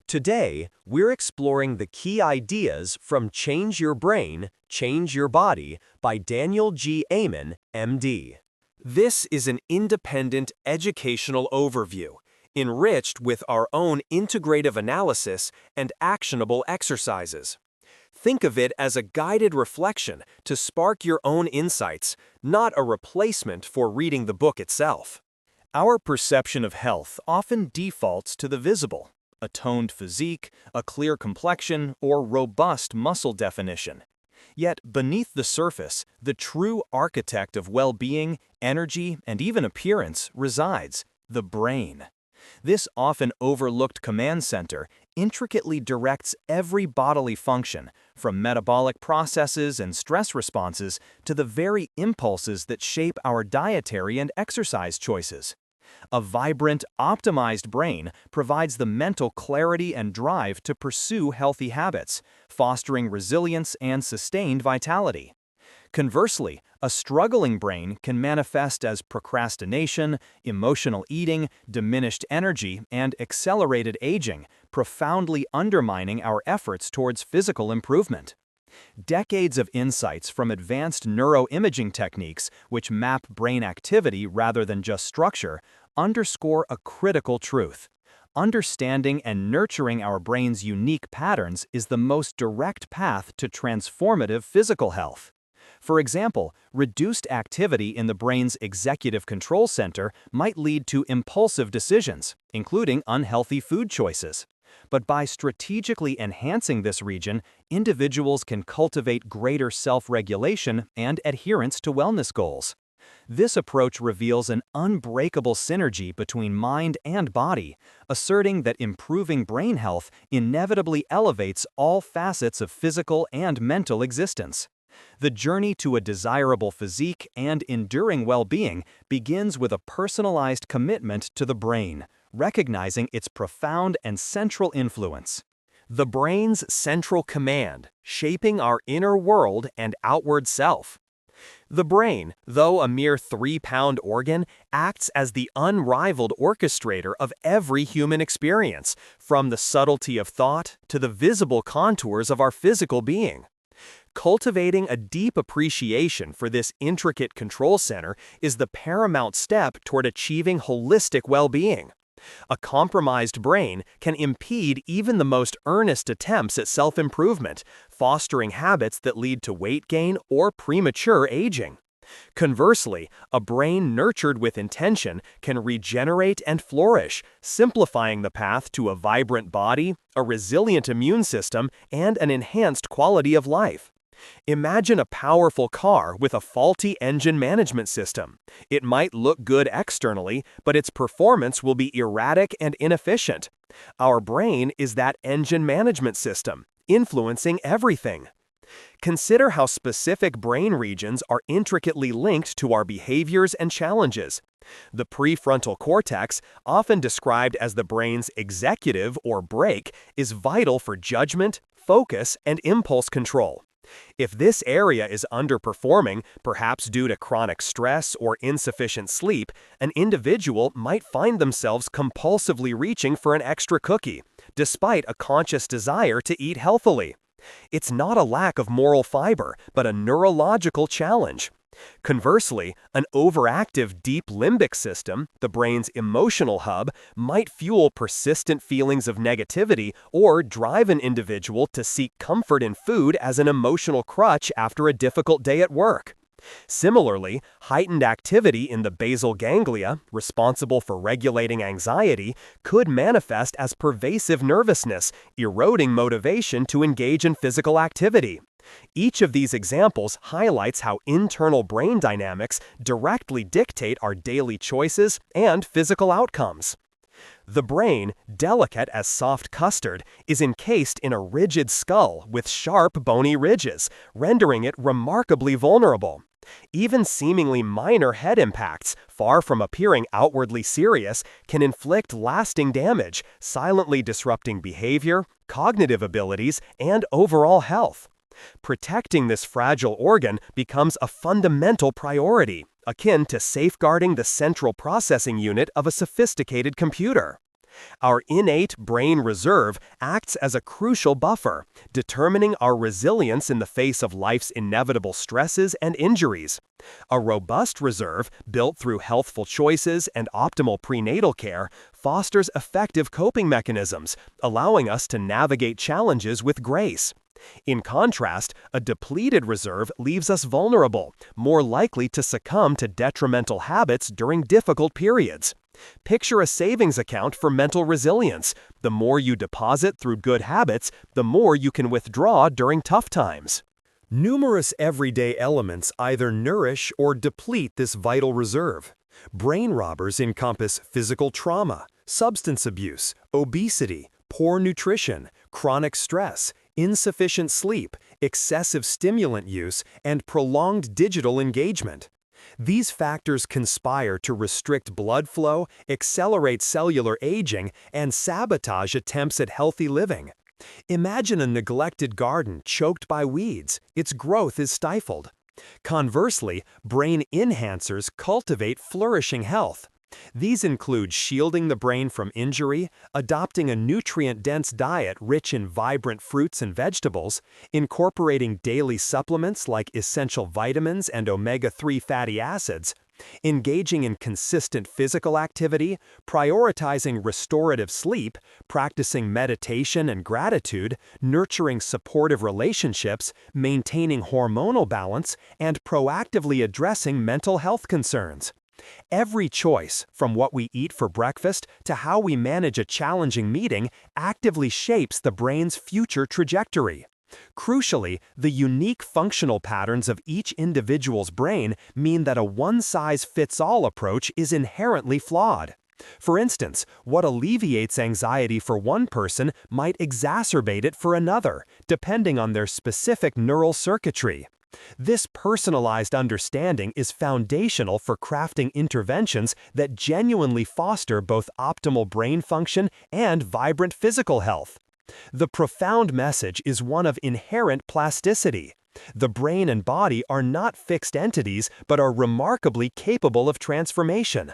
Today, we're exploring the key ideas from Change Your Brain, Change Your Body by Daniel G. Amen, MD. This is an independent educational overview, enriched with our own integrative analysis and actionable exercises. Think of it as a guided reflection to spark your own insights, not a replacement for reading the book itself. Our perception of health often defaults to the visible. A toned physique, a clear complexion, or robust muscle definition. Yet beneath the surface, the true architect of well-being, energy, and even appearance resides: the brain. This often overlooked command center intricately directs every bodily function, from metabolic processes and stress responses to the very impulses that shape our dietary and exercise choices. A vibrant, optimized brain provides the mental clarity and drive to pursue healthy habits, fostering resilience and sustained vitality. Conversely, a struggling brain can manifest as procrastination, emotional eating, diminished energy, and accelerated aging, profoundly undermining our efforts towards physical improvement. Decades of insights from advanced neuroimaging techniques, which map brain activity rather than just structure, underscore a critical truth. Understanding and nurturing our brain's unique patterns is the most direct path to transformative physical health. For example, reduced activity in the brain's executive control center might lead to impulsive decisions, including unhealthy food choices. But by strategically enhancing this region, individuals can cultivate greater self-regulation and adherence to wellness goals. This approach reveals an unbreakable synergy between mind and body, asserting that improving brain health inevitably elevates all facets of physical and mental existence. The journey to a desirable physique and enduring well-being begins with a personalized commitment to the brain, recognizing its profound and central influence. The brain's central command, shaping our inner world and outward self. The brain, though a mere 3-pound organ, acts as the unrivaled orchestrator of every human experience, from the subtlety of thought to the visible contours of our physical being. Cultivating a deep appreciation for this intricate control center is the paramount step toward achieving holistic well-being. A compromised brain can impede even the most earnest attempts at self-improvement, fostering habits that lead to weight gain or premature aging. Conversely, a brain nurtured with intention can regenerate and flourish, simplifying the path to a vibrant body, a resilient immune system, and an enhanced quality of life. Imagine a powerful car with a faulty engine management system. It might look good externally, but its performance will be erratic and inefficient. Our brain is that engine management system, influencing everything. Consider how specific brain regions are intricately linked to our behaviors and challenges. The prefrontal cortex, often described as the brain's executive or brake, is vital for judgment, focus, and impulse control. If this area is underperforming, perhaps due to chronic stress or insufficient sleep, an individual might find themselves compulsively reaching for an extra cookie, despite a conscious desire to eat healthily. It's not a lack of moral fiber, but a neurological challenge. Conversely, an overactive deep limbic system, the brain's emotional hub, might fuel persistent feelings of negativity or drive an individual to seek comfort in food as an emotional crutch after a difficult day at work. Similarly, heightened activity in the basal ganglia, responsible for regulating anxiety, could manifest as pervasive nervousness, eroding motivation to engage in physical activity. Each of these examples highlights how internal brain dynamics directly dictate our daily choices and physical outcomes. The brain, delicate as soft custard, is encased in a rigid skull with sharp, bony ridges, rendering it remarkably vulnerable. Even seemingly minor head impacts, far from appearing outwardly serious, can inflict lasting damage, silently disrupting behavior, cognitive abilities, and overall health. Protecting this fragile organ becomes a fundamental priority, akin to safeguarding the central processing unit of a sophisticated computer. Our innate brain reserve acts as a crucial buffer, determining our resilience in the face of life's inevitable stresses and injuries. A robust reserve, built through healthful choices and optimal prenatal care, fosters effective coping mechanisms, allowing us to navigate challenges with grace. In contrast, a depleted reserve leaves us vulnerable, more likely to succumb to detrimental habits during difficult periods. Picture a savings account for mental resilience. The more you deposit through good habits, the more you can withdraw during tough times. Numerous everyday elements either nourish or deplete this vital reserve. Brain robbers encompass physical trauma, substance abuse, obesity, poor nutrition, chronic stress, insufficient sleep, excessive stimulant use, and prolonged digital engagement. These factors conspire to restrict blood flow, accelerate cellular aging, and sabotage attempts at healthy living. Imagine a neglected garden choked by weeds. Its growth is stifled. Conversely, brain enhancers cultivate flourishing health. These include shielding the brain from injury, adopting a nutrient-dense diet rich in vibrant fruits and vegetables, incorporating daily supplements like essential vitamins and omega-3 fatty acids, engaging in consistent physical activity, prioritizing restorative sleep, practicing meditation and gratitude, nurturing supportive relationships, maintaining hormonal balance, and proactively addressing mental health concerns. Every choice, from what we eat for breakfast to how we manage a challenging meeting, actively shapes the brain's future trajectory. Crucially, the unique functional patterns of each individual's brain mean that a one-size-fits-all approach is inherently flawed. For instance, what alleviates anxiety for one person might exacerbate it for another, depending on their specific neural circuitry. This personalized understanding is foundational for crafting interventions that genuinely foster both optimal brain function and vibrant physical health. The profound message is one of inherent plasticity. The brain and body are not fixed entities but are remarkably capable of transformation.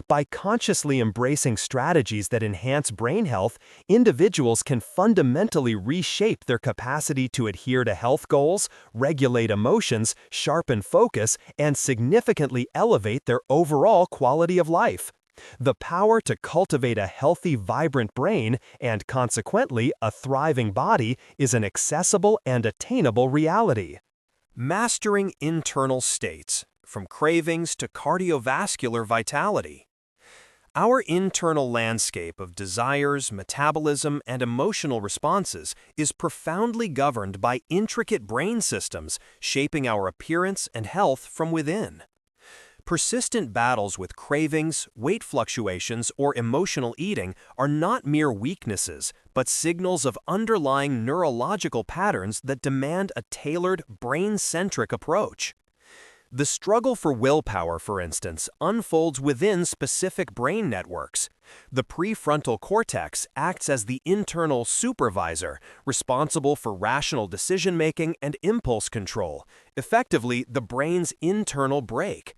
By consciously embracing strategies that enhance brain health, individuals can fundamentally reshape their capacity to adhere to health goals, regulate emotions, sharpen focus, and significantly elevate their overall quality of life. The power to cultivate a healthy, vibrant brain, and consequently a thriving body, is an accessible and attainable reality. Mastering internal states, from cravings to cardiovascular vitality. Our internal landscape of desires, metabolism, and emotional responses is profoundly governed by intricate brain systems shaping our appearance and health from within. Persistent battles with cravings, weight fluctuations, or emotional eating are not mere weaknesses, but signals of underlying neurological patterns that demand a tailored, brain-centric approach. The struggle for willpower, for instance, unfolds within specific brain networks. The prefrontal cortex acts as the internal supervisor, responsible for rational decision-making and impulse control, effectively the brain's internal brake.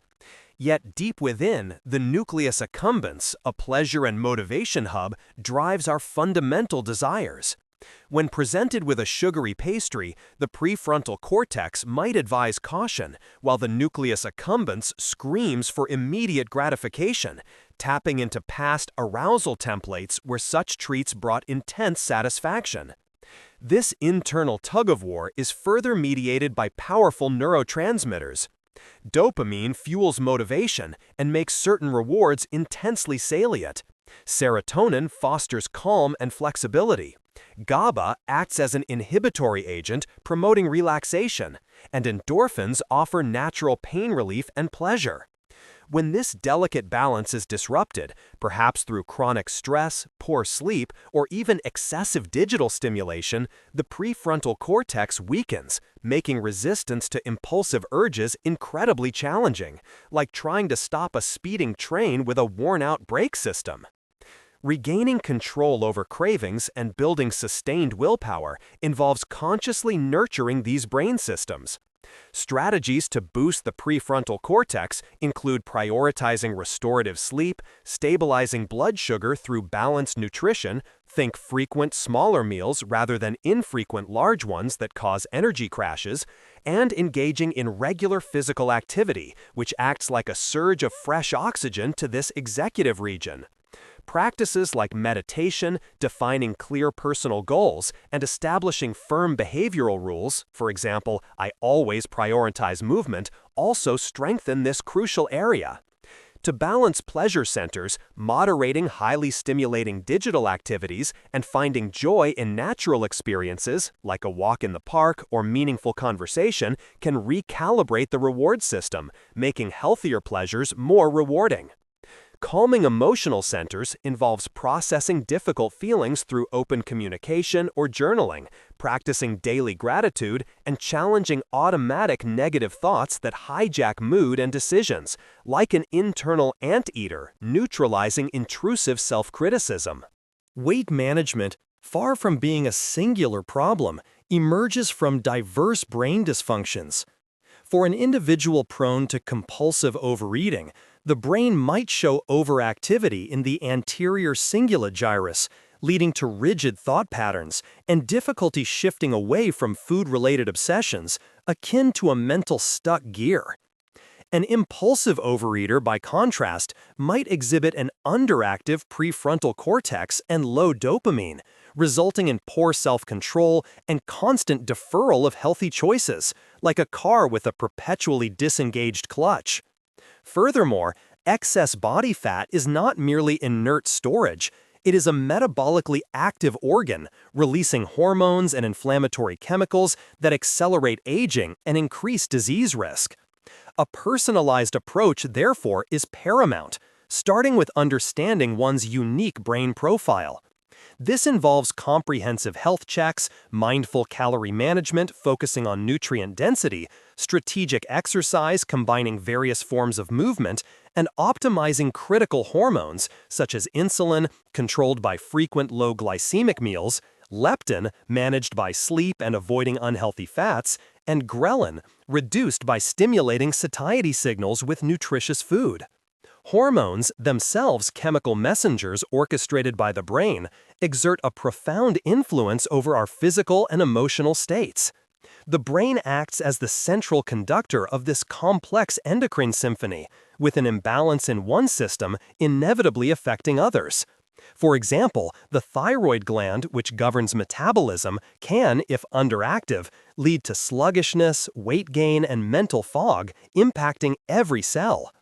Yet deep within, the nucleus accumbens, a pleasure and motivation hub, drives our fundamental desires. When presented with a sugary pastry, the prefrontal cortex might advise caution, while the nucleus accumbens screams for immediate gratification, tapping into past arousal templates where such treats brought intense satisfaction. This internal tug-of-war is further mediated by powerful neurotransmitters. Dopamine fuels motivation and makes certain rewards intensely salient. Serotonin fosters calm and flexibility. GABA acts as an inhibitory agent, promoting relaxation, and endorphins offer natural pain relief and pleasure. When this delicate balance is disrupted, perhaps through chronic stress, poor sleep, or even excessive digital stimulation, the prefrontal cortex weakens, making resistance to impulsive urges incredibly challenging, like trying to stop a speeding train with a worn-out brake system. Regaining control over cravings and building sustained willpower involves consciously nurturing these brain systems. Strategies to boost the prefrontal cortex include prioritizing restorative sleep, stabilizing blood sugar through balanced nutrition, think frequent smaller meals rather than infrequent large ones that cause energy crashes, and engaging in regular physical activity, which acts like a surge of fresh oxygen to this executive region. Practices like meditation, defining clear personal goals, and establishing firm behavioral rules, for example, I always prioritize movement, also strengthen this crucial area. To balance pleasure centers, moderating highly stimulating digital activities and finding joy in natural experiences, like a walk in the park or meaningful conversation, can recalibrate the reward system, making healthier pleasures more rewarding. Calming emotional centers involves processing difficult feelings through open communication or journaling, practicing daily gratitude, and challenging automatic negative thoughts that hijack mood and decisions, like an internal anteater, neutralizing intrusive self-criticism. Weight management, far from being a singular problem, emerges from diverse brain dysfunctions. For an individual prone to compulsive overeating, the brain might show overactivity in the anterior cingulate gyrus, leading to rigid thought patterns and difficulty shifting away from food-related obsessions, akin to a mental stuck gear. An impulsive overeater, by contrast, might exhibit an underactive prefrontal cortex and low dopamine, resulting in poor self-control and constant deferral of healthy choices, like a car with a perpetually disengaged clutch. Furthermore, excess body fat is not merely inert storage. It is a metabolically active organ, releasing hormones and inflammatory chemicals that accelerate aging and increase disease risk. A personalized approach, therefore, is paramount, starting with understanding one's unique brain profile. This involves comprehensive health checks, mindful calorie management focusing on nutrient density, strategic exercise combining various forms of movement, and optimizing critical hormones such as insulin, controlled by frequent low glycemic meals, leptin, managed by sleep and avoiding unhealthy fats, and ghrelin, reduced by stimulating satiety signals with nutritious food. Hormones, themselves chemical messengers orchestrated by the brain, exert a profound influence over our physical and emotional states. The brain acts as the central conductor of this complex endocrine symphony, with an imbalance in one system inevitably affecting others. For example, the thyroid gland, which governs metabolism, can, if underactive, lead to sluggishness, weight gain, and mental fog, impacting every cell.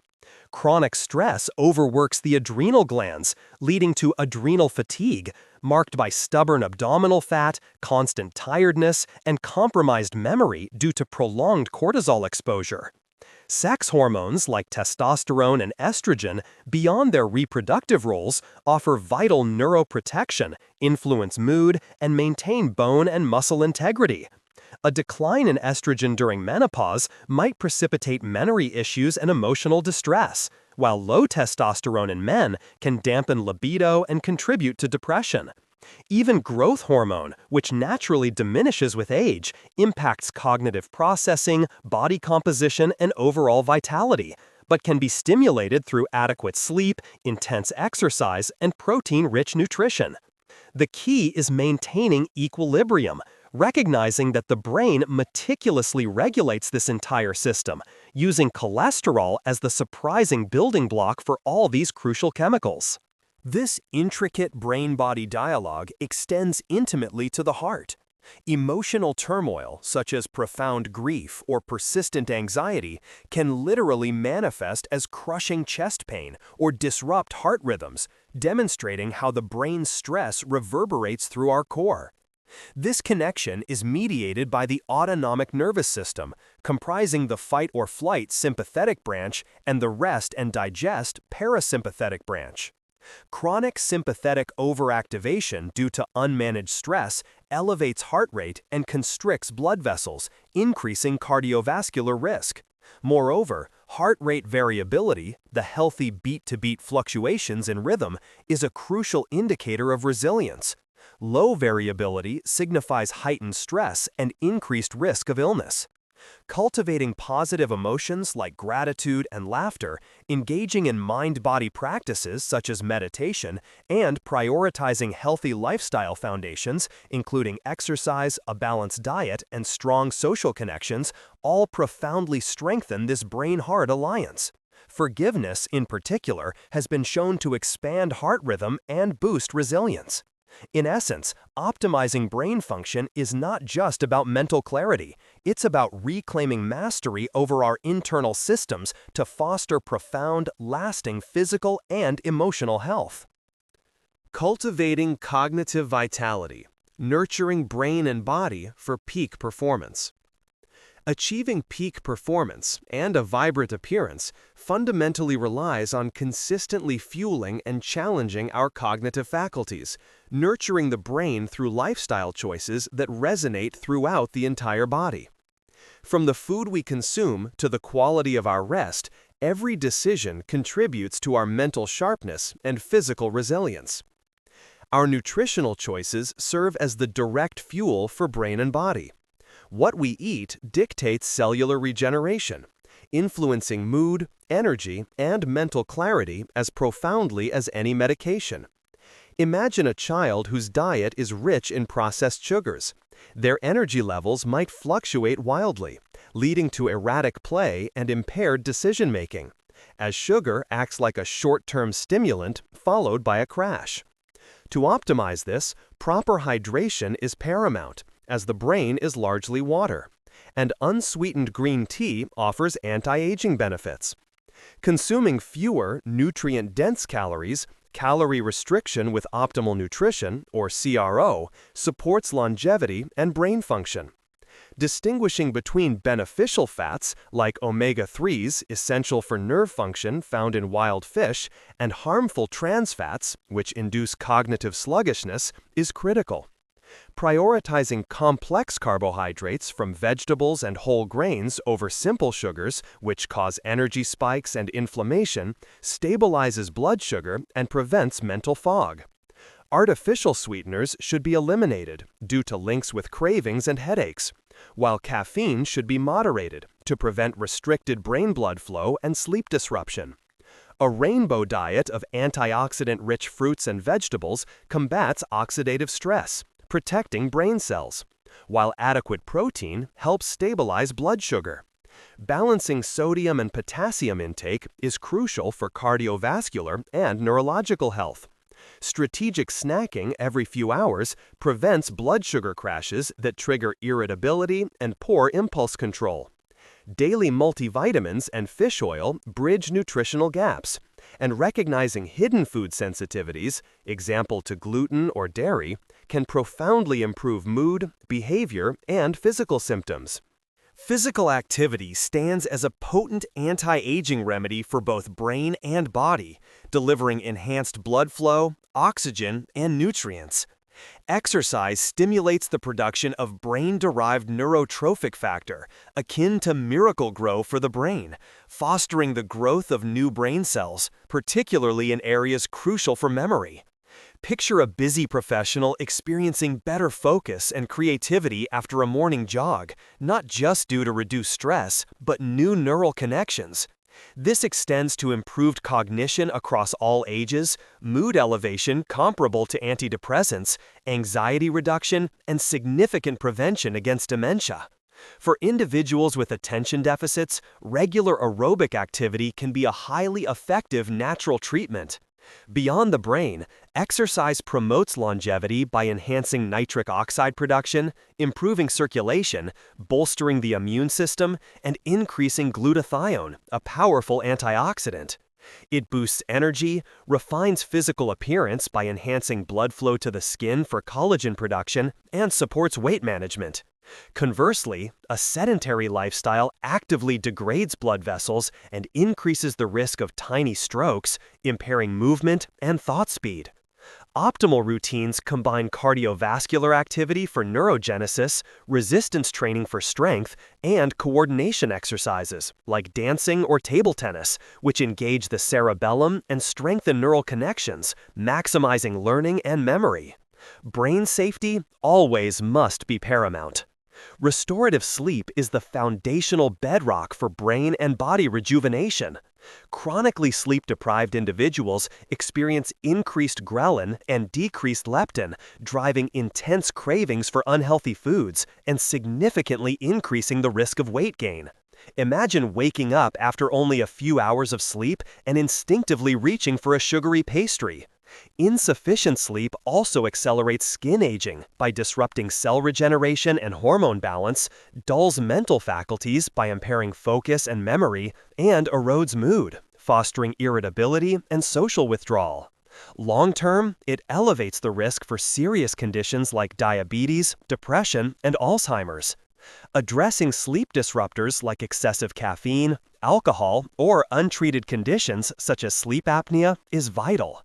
Chronic stress overworks the adrenal glands, leading to adrenal fatigue, marked by stubborn abdominal fat, constant tiredness, and compromised memory due to prolonged cortisol exposure. Sex hormones like testosterone and estrogen, beyond their reproductive roles, offer vital neuroprotection, influence mood, and maintain bone and muscle integrity. A decline in estrogen during menopause might precipitate memory issues and emotional distress, while low testosterone in men can dampen libido and contribute to depression. Even growth hormone, which naturally diminishes with age, impacts cognitive processing, body composition, and overall vitality, but can be stimulated through adequate sleep, intense exercise, and protein-rich nutrition. The key is maintaining equilibrium, recognizing that the brain meticulously regulates this entire system, using cholesterol as the surprising building block for all these crucial chemicals. This intricate brain-body dialogue extends intimately to the heart. Emotional turmoil, such as profound grief or persistent anxiety, can literally manifest as crushing chest pain or disrupt heart rhythms, demonstrating how the brain's stress reverberates through our core. This connection is mediated by the autonomic nervous system, comprising the fight-or-flight sympathetic branch and the rest and digest parasympathetic branch. Chronic sympathetic overactivation due to unmanaged stress elevates heart rate and constricts blood vessels, increasing cardiovascular risk. Moreover, heart rate variability, the healthy beat-to-beat fluctuations in rhythm, is a crucial indicator of resilience. Low variability signifies heightened stress and increased risk of illness. Cultivating positive emotions like gratitude and laughter, engaging in mind-body practices such as meditation, and prioritizing healthy lifestyle foundations, including exercise, a balanced diet, and strong social connections, all profoundly strengthen this brain-heart alliance. Forgiveness, in particular, has been shown to expand heart rhythm and boost resilience. In essence, optimizing brain function is not just about mental clarity, it's about reclaiming mastery over our internal systems to foster profound, lasting physical and emotional health. Cultivating cognitive vitality, nurturing brain and body for peak performance. Achieving peak performance and a vibrant appearance fundamentally relies on consistently fueling and challenging our cognitive faculties, nurturing the brain through lifestyle choices that resonate throughout the entire body. From the food we consume to the quality of our rest, every decision contributes to our mental sharpness and physical resilience. Our nutritional choices serve as the direct fuel for brain and body. What we eat dictates cellular regeneration, influencing mood, energy, and mental clarity as profoundly as any medication. Imagine a child whose diet is rich in processed sugars. Their energy levels might fluctuate wildly, leading to erratic play and impaired decision-making, as sugar acts like a short-term stimulant followed by a crash. To optimize this, proper hydration is paramount, as the brain is largely water, and unsweetened green tea offers anti-aging benefits. Consuming fewer nutrient-dense calories, calorie restriction with optimal nutrition, or CRO, supports longevity and brain function. Distinguishing between beneficial fats like omega-3s, essential for nerve function found in wild fish, and harmful trans fats, which induce cognitive sluggishness, is critical. Prioritizing complex carbohydrates from vegetables and whole grains over simple sugars, which cause energy spikes and inflammation, stabilizes blood sugar and prevents mental fog. Artificial sweeteners should be eliminated due to links with cravings and headaches, while caffeine should be moderated to prevent restricted brain blood flow and sleep disruption. A rainbow diet of antioxidant-rich fruits and vegetables combats oxidative stress, protecting brain cells, while adequate protein helps stabilize blood sugar. Balancing sodium and potassium intake is crucial for cardiovascular and neurological health. Strategic snacking every few hours prevents blood sugar crashes that trigger irritability and poor impulse control. Daily multivitamins and fish oil bridge nutritional gaps, and recognizing hidden food sensitivities, example to gluten or dairy, can profoundly improve mood, behavior, and physical symptoms. Physical activity stands as a potent anti-aging remedy for both brain and body, delivering enhanced blood flow, oxygen, and nutrients. Exercise stimulates the production of brain-derived neurotrophic factor, akin to Miracle-Gro for the brain, fostering the growth of new brain cells, particularly in areas crucial for memory. Picture a busy professional experiencing better focus and creativity after a morning jog, not just due to reduced stress, but new neural connections. This extends to improved cognition across all ages, mood elevation comparable to antidepressants, anxiety reduction, and significant prevention against dementia. For individuals with attention deficits, regular aerobic activity can be a highly effective natural treatment. Beyond the brain, exercise promotes longevity by enhancing nitric oxide production, improving circulation, bolstering the immune system, and increasing glutathione, a powerful antioxidant. It boosts energy, refines physical appearance by enhancing blood flow to the skin for collagen production, and supports weight management. Conversely, a sedentary lifestyle actively degrades blood vessels and increases the risk of tiny strokes, impairing movement and thought speed. Optimal routines combine cardiovascular activity for neurogenesis, resistance training for strength, and coordination exercises like dancing or table tennis, which engage the cerebellum and strengthen neural connections, maximizing learning and memory. Brain safety always must be paramount. Restorative sleep is the foundational bedrock for brain and body rejuvenation. Chronically sleep-deprived individuals experience increased ghrelin and decreased leptin, driving intense cravings for unhealthy foods and significantly increasing the risk of weight gain. Imagine waking up after only a few hours of sleep and instinctively reaching for a sugary pastry. Insufficient sleep also accelerates skin aging by disrupting cell regeneration and hormone balance, dulls mental faculties by impairing focus and memory, and erodes mood, fostering irritability and social withdrawal. Long-term, it elevates the risk for serious conditions like diabetes, depression, and Alzheimer's. Addressing sleep disruptors like excessive caffeine, alcohol, or untreated conditions such as sleep apnea is vital.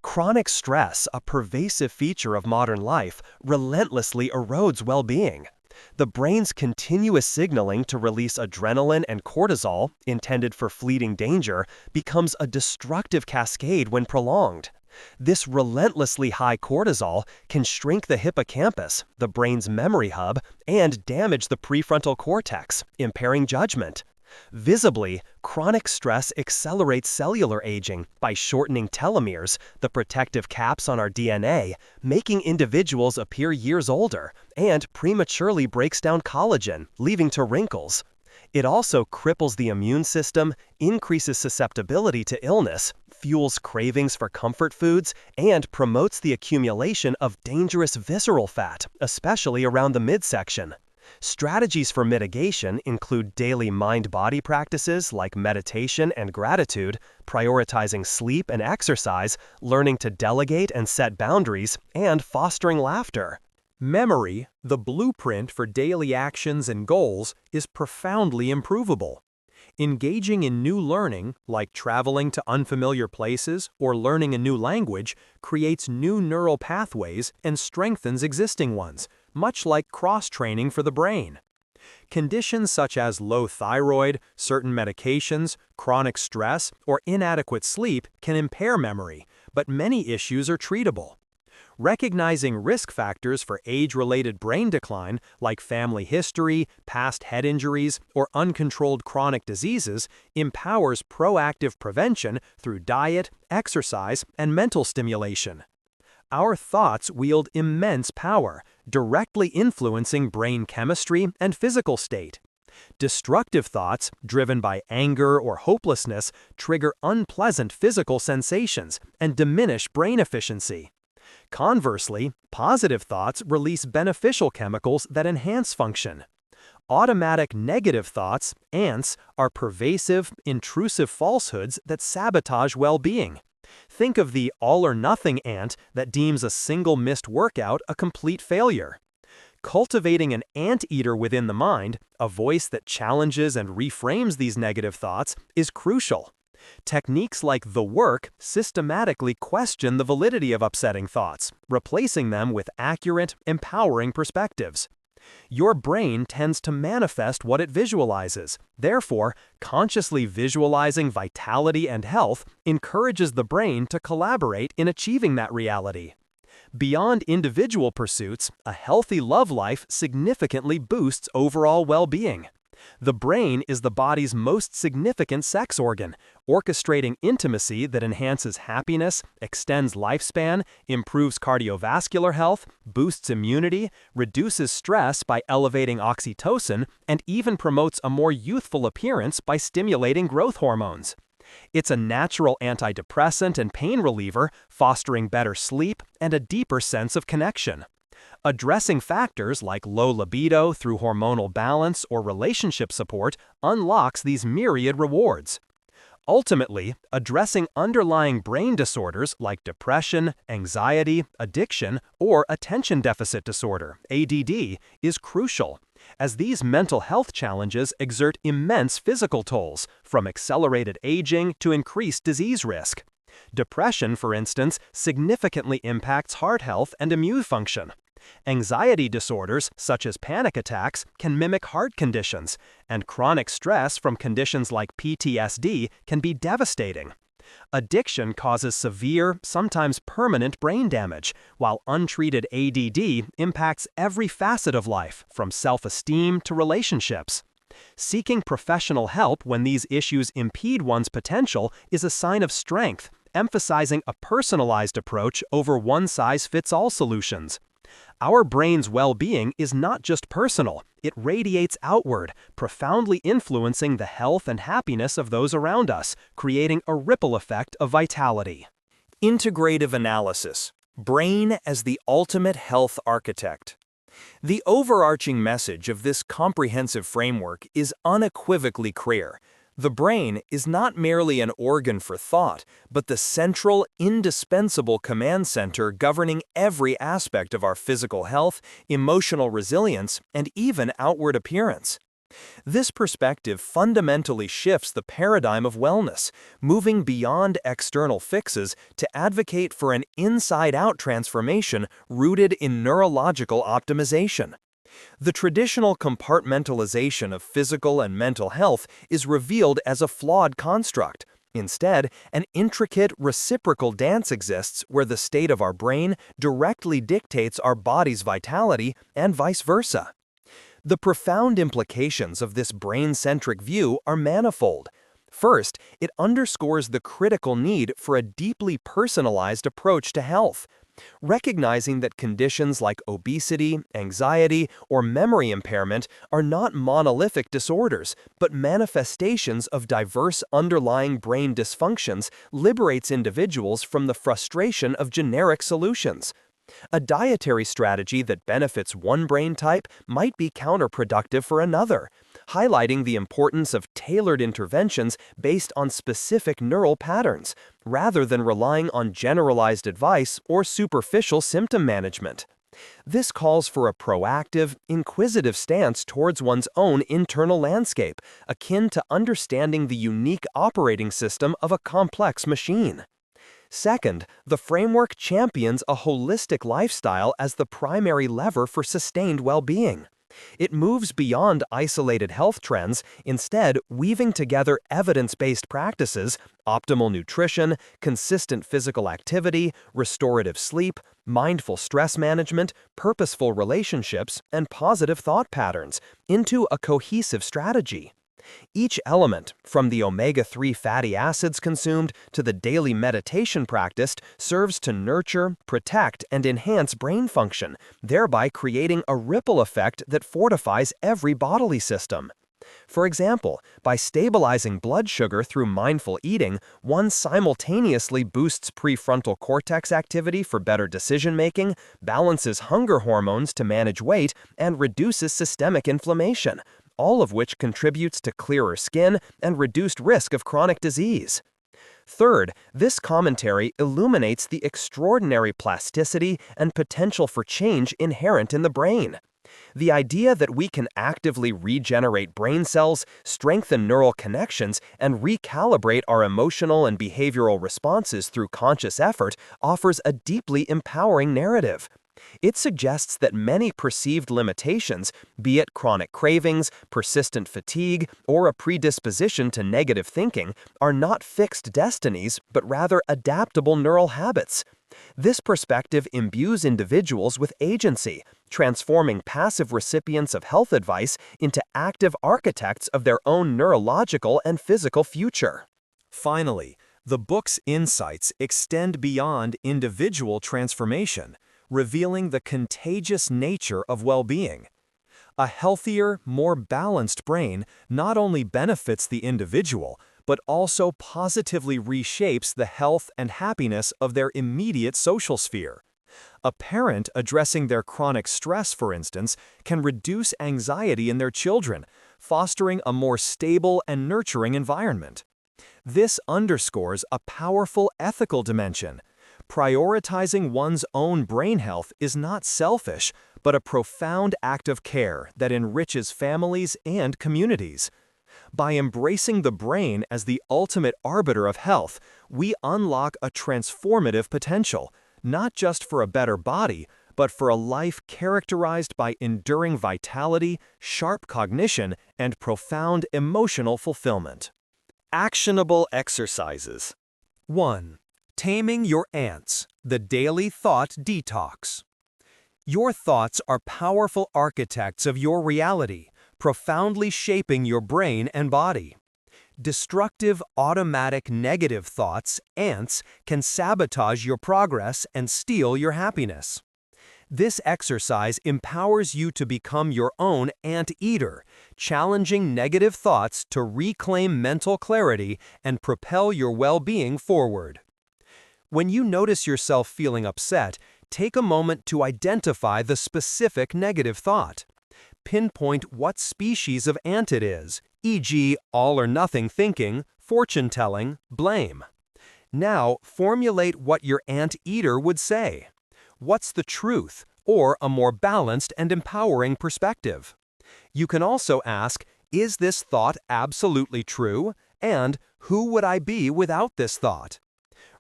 Chronic stress, a pervasive feature of modern life, relentlessly erodes well-being. The brain's continuous signaling to release adrenaline and cortisol, intended for fleeting danger, becomes a destructive cascade when prolonged. This relentlessly high cortisol can shrink the hippocampus, the brain's memory hub, and damage the prefrontal cortex, impairing judgment. Visibly, chronic stress accelerates cellular aging by shortening telomeres, the protective caps on our DNA, making individuals appear years older, and prematurely breaks down collagen, leading to wrinkles. It also cripples the immune system, increases susceptibility to illness, fuels cravings for comfort foods, and promotes the accumulation of dangerous visceral fat, especially around the midsection. Strategies for mitigation include daily mind-body practices like meditation and gratitude, prioritizing sleep and exercise, learning to delegate and set boundaries, and fostering laughter. Memory, the blueprint for daily actions and goals, is profoundly improvable. Engaging in new learning, like traveling to unfamiliar places or learning a new language, creates new neural pathways and strengthens existing ones, much like cross-training for the brain. Conditions such as low thyroid, certain medications, chronic stress, or inadequate sleep can impair memory, but many issues are treatable. Recognizing risk factors for age-related brain decline, like family history, past head injuries, or uncontrolled chronic diseases, empowers proactive prevention through diet, exercise, and mental stimulation. Our thoughts wield immense power, directly influencing brain chemistry and physical state. Destructive thoughts, driven by anger or hopelessness, trigger unpleasant physical sensations and diminish brain efficiency. Conversely, positive thoughts release beneficial chemicals that enhance function. Automatic negative thoughts, ants, are pervasive, intrusive falsehoods that sabotage well-being. Think of the all-or-nothing ant that deems a single missed workout a complete failure. Cultivating an anteater within the mind, a voice that challenges and reframes these negative thoughts, is crucial. Techniques like the work systematically question the validity of upsetting thoughts, replacing them with accurate, empowering perspectives. Your brain tends to manifest what it visualizes. Therefore, consciously visualizing vitality and health encourages the brain to collaborate in achieving that reality. Beyond individual pursuits, a healthy love life significantly boosts overall well-being. The brain is the body's most significant sex organ, orchestrating intimacy that enhances happiness, extends lifespan, improves cardiovascular health, boosts immunity, reduces stress by elevating oxytocin, and even promotes a more youthful appearance by stimulating growth hormones. It's a natural antidepressant and pain reliever, fostering better sleep and a deeper sense of connection. Addressing factors like low libido through hormonal balance or relationship support unlocks these myriad rewards. Ultimately, addressing underlying brain disorders like depression, anxiety, addiction, or attention deficit disorder, ADD, is crucial, as these mental health challenges exert immense physical tolls, from accelerated aging to increased disease risk. Depression, for instance, significantly impacts heart health and immune function. Anxiety disorders, such as panic attacks, can mimic heart conditions, and chronic stress from conditions like PTSD can be devastating. Addiction causes severe, sometimes permanent brain damage, while untreated ADD impacts every facet of life, from self-esteem to relationships. Seeking professional help when these issues impede one's potential is a sign of strength, emphasizing a personalized approach over one-size-fits-all solutions. Our brain's well-being is not just personal, it radiates outward, profoundly influencing the health and happiness of those around us, creating a ripple effect of vitality. Integrative Analysis: Brain as the Ultimate Health Architect. The overarching message of this comprehensive framework is unequivocally clear. The brain is not merely an organ for thought, but the central, indispensable command center governing every aspect of our physical health, emotional resilience, and even outward appearance. This perspective fundamentally shifts the paradigm of wellness, moving beyond external fixes to advocate for an inside-out transformation rooted in neurological optimization. The traditional compartmentalization of physical and mental health is revealed as a flawed construct. Instead, an intricate reciprocal dance exists where the state of our brain directly dictates our body's vitality and vice versa. The profound implications of this brain-centric view are manifold. First, it underscores the critical need for a deeply personalized approach to health. Recognizing that conditions like obesity, anxiety, or memory impairment are not monolithic disorders, but manifestations of diverse underlying brain dysfunctions liberates individuals from the frustration of generic solutions. A dietary strategy that benefits one brain type might be counterproductive for another, highlighting the importance of tailored interventions based on specific neural patterns, rather than relying on generalized advice or superficial symptom management. This calls for a proactive, inquisitive stance towards one's own internal landscape, akin to understanding the unique operating system of a complex machine. Second, the framework champions a holistic lifestyle as the primary lever for sustained well-being. It moves beyond isolated health trends, instead weaving together evidence-based practices, optimal nutrition, consistent physical activity, restorative sleep, mindful stress management, purposeful relationships, and positive thought patterns into a cohesive strategy. Each element, from the omega-3 fatty acids consumed to the daily meditation practiced, serves to nurture, protect, and enhance brain function, thereby creating a ripple effect that fortifies every bodily system. For example, by stabilizing blood sugar through mindful eating, one simultaneously boosts prefrontal cortex activity for better decision-making, balances hunger hormones to manage weight, and reduces systemic inflammation, all of which contributes to clearer skin and reduced risk of chronic disease. Third, this commentary illuminates the extraordinary plasticity and potential for change inherent in the brain. The idea that we can actively regenerate brain cells, strengthen neural connections, and recalibrate our emotional and behavioral responses through conscious effort offers a deeply empowering narrative. It suggests that many perceived limitations, be it chronic cravings, persistent fatigue, or a predisposition to negative thinking, are not fixed destinies, but rather adaptable neural habits. This perspective imbues individuals with agency, transforming passive recipients of health advice into active architects of their own neurological and physical future. Finally, the book's insights extend beyond individual transformation, revealing the contagious nature of well-being. A healthier, more balanced brain not only benefits the individual, but also positively reshapes the health and happiness of their immediate social sphere. A parent addressing their chronic stress, for instance, can reduce anxiety in their children, fostering a more stable and nurturing environment. This underscores a powerful ethical dimension. Prioritizing one's own brain health is not selfish, but a profound act of care that enriches families and communities. By embracing the brain as the ultimate arbiter of health, we unlock a transformative potential, not just for a better body, but for a life characterized by enduring vitality, sharp cognition, and profound emotional fulfillment. Actionable Exercises. 1. Taming your ants, the daily thought detox. Your thoughts are powerful architects of your reality, profoundly shaping your brain and body. Destructive, automatic, negative thoughts, ants, can sabotage your progress and steal your happiness. This exercise empowers you to become your own ant-eater, challenging negative thoughts to reclaim mental clarity and propel your well-being forward. When you notice yourself feeling upset, take a moment to identify the specific negative thought. Pinpoint what species of ant it is, e.g., all-or-nothing thinking, fortune-telling, blame. Now, formulate what your ant-eater would say. What's the truth, or a more balanced and empowering perspective? You can also ask, is this thought absolutely true? And who would I be without this thought?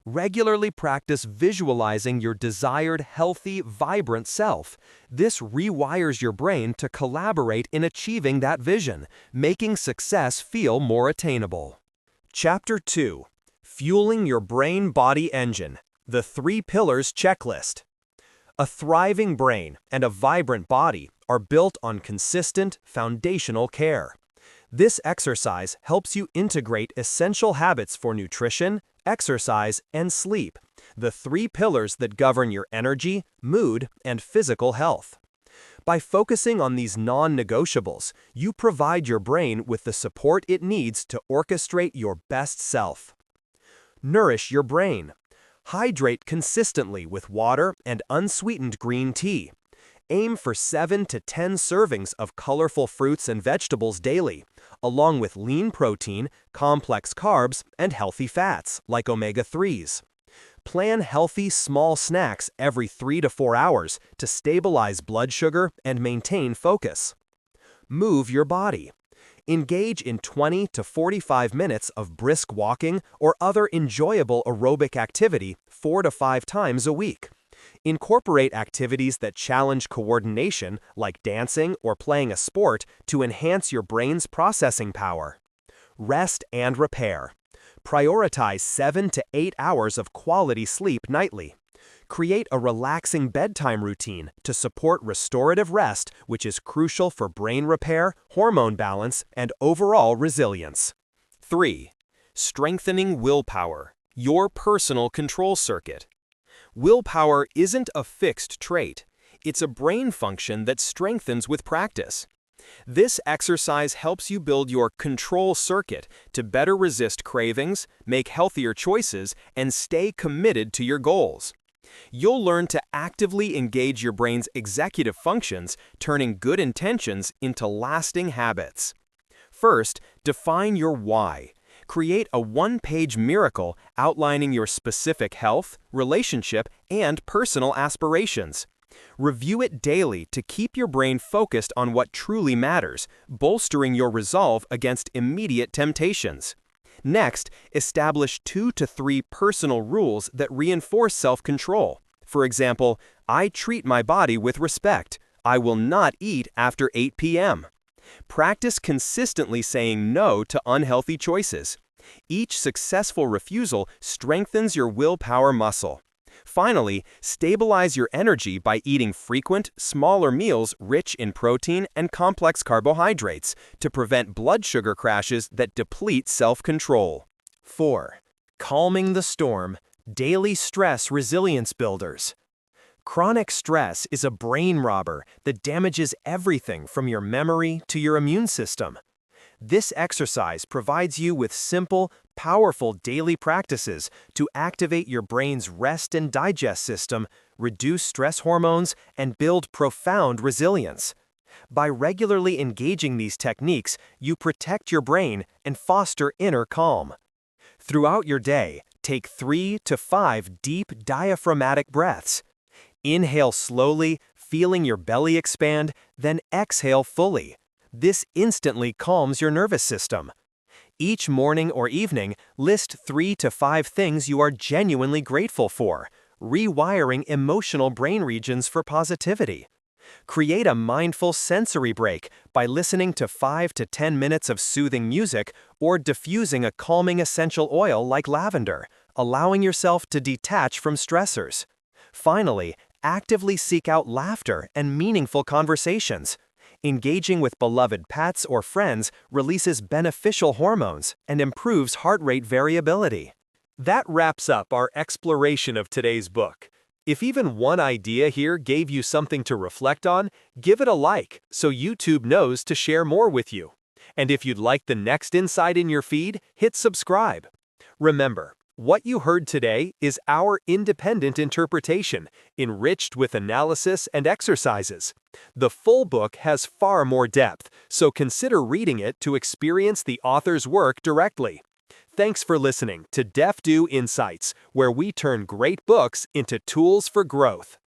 Regularly practice visualizing your desired, healthy, vibrant self. This rewires your brain to collaborate in achieving that vision, making success feel more attainable. Chapter 2. Fueling Your Brain-Body Engine, the 3 Pillars Checklist. A thriving brain and a vibrant body are built on consistent, foundational care. This exercise helps you integrate essential habits for nutrition, exercise, and sleep, the 3 pillars that govern your energy, mood, and physical health. By focusing on these non-negotiables, you provide your brain with the support it needs to orchestrate your best self. Nourish your brain. Hydrate consistently with water and unsweetened green tea. Aim for 7 to 10 servings of colorful fruits and vegetables daily, along with lean protein, complex carbs, and healthy fats, like omega-3s. Plan healthy, small snacks every 3 to 4 hours to stabilize blood sugar and maintain focus. Move your body. Engage in 20 to 45 minutes of brisk walking or other enjoyable aerobic activity 4 to 5 times a week. Incorporate activities that challenge coordination, like dancing or playing a sport, to enhance your brain's processing power. Rest and repair. Prioritize 7 to 8 hours of quality sleep nightly. Create a relaxing bedtime routine to support restorative rest, which is crucial for brain repair, hormone balance, and overall resilience. 3. Strengthening willpower, your personal control circuit. Willpower isn't a fixed trait. It's a brain function that strengthens with practice. This exercise helps you build your control circuit to better resist cravings, make healthier choices, and stay committed to your goals. You'll learn to actively engage your brain's executive functions, turning good intentions into lasting habits. First, define your why. Create a one-page miracle outlining your specific health, relationship, and personal aspirations. Review it daily to keep your brain focused on what truly matters, bolstering your resolve against immediate temptations. Next, establish 2 to 3 personal rules that reinforce self-control. For example, I treat my body with respect. I will not eat after 8 p.m. Practice consistently saying no to unhealthy choices. Each successful refusal strengthens your willpower muscle. Finally, stabilize your energy by eating frequent, smaller meals rich in protein and complex carbohydrates to prevent blood sugar crashes that deplete self-control. 4. Calming the storm, daily stress resilience builders. Chronic stress is a brain robber that damages everything from your memory to your immune system. This exercise provides you with simple, powerful daily practices to activate your brain's rest and digest system, reduce stress hormones, and build profound resilience. By regularly engaging these techniques, you protect your brain and foster inner calm. Throughout your day, take 3 to 5 deep diaphragmatic breaths. Inhale slowly, feeling your belly expand, then exhale fully. This instantly calms your nervous system. Each morning or evening, list 3 to 5 things you are genuinely grateful for, rewiring emotional brain regions for positivity. Create a mindful sensory break by listening to 5 to 10 minutes of soothing music or diffusing a calming essential oil like lavender, allowing yourself to detach from stressors. Finally, actively seek out laughter and meaningful conversations. Engaging with beloved pets or friends releases beneficial hormones and improves heart rate variability. That wraps up our exploration of today's book. If even one idea here gave you something to reflect on, give it a like so YouTube knows to share more with you. And if you'd like the next insight in your feed, hit subscribe. Remember, what you heard today is our independent interpretation, enriched with analysis and exercises. The full book has far more depth, so consider reading it to experience the author's work directly. Thanks for listening to DeftU Insights, where we turn great books into tools for growth.